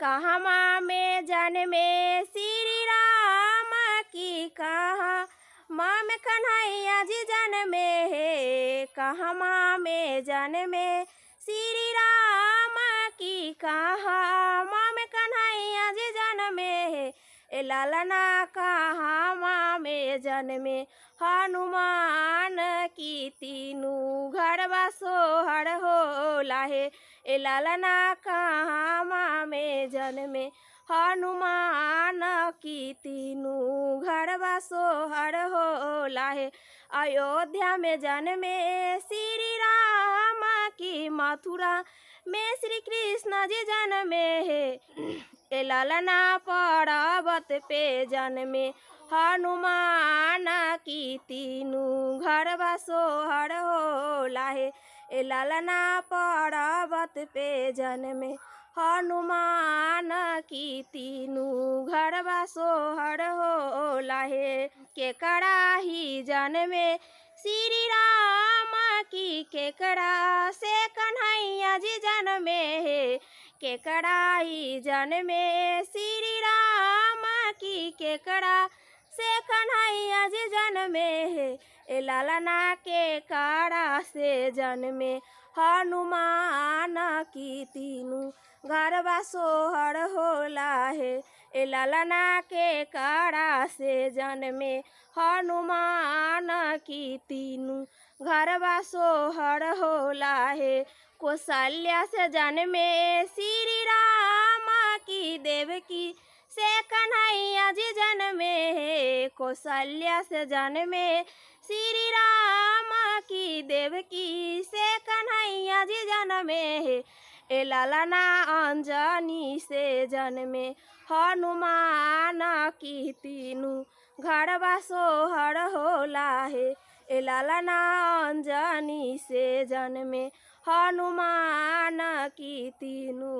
कहवा में जन्मे श्री राम की कहाँ माँ में कन्हैया जी जन्मे है। कहवा में जन्मे श्री राम की कहाँ माँ में कन्हैया जी जन्मे है। ए लालना कहवा में जन्मे हनुमान की तीनू घरवा सोहर होला है। ए लालना कहवा में जन्मे हनुमान की तीनू घरवा सोहर होला है। अयोध्या में जन्मे श्री राम की मथुरा में श्री कृष्ण जी जन्मे है। ए लालना पर्वत पे जन्मे हनुमान की तीनू घरवा सोहर होला है। ए लालना पर्वत पे जन्मे हनुमान की तीनू घरवा सोहर होला है। केकरा ही जन्मे श्री राम की केकरा से कन्हैया जी जन्मे है। केकरा ही जन्मे श्री राम की केकरा से कन्हैया जी जन्मे है। ए लालना केकरा से जन्मे हनुमान की तीनू घरवा सोहर होला है। ए लालना केकरा से जन्मे हनुमान की तीनू घरवा सोहर होला है। कौशल्या से जन्मे श्री राम की देवकी से कन्हैया जी जन्मे है। कौशल्या से जन्मे श्री राम की देवकी से कन्हैया जी जन्मे है। ए लालना अंजनी से जन्मे हनुमान की तीनू घरवा सोहर होला है। ए लालना अंजनी से जन्मे हनुमान की तीनू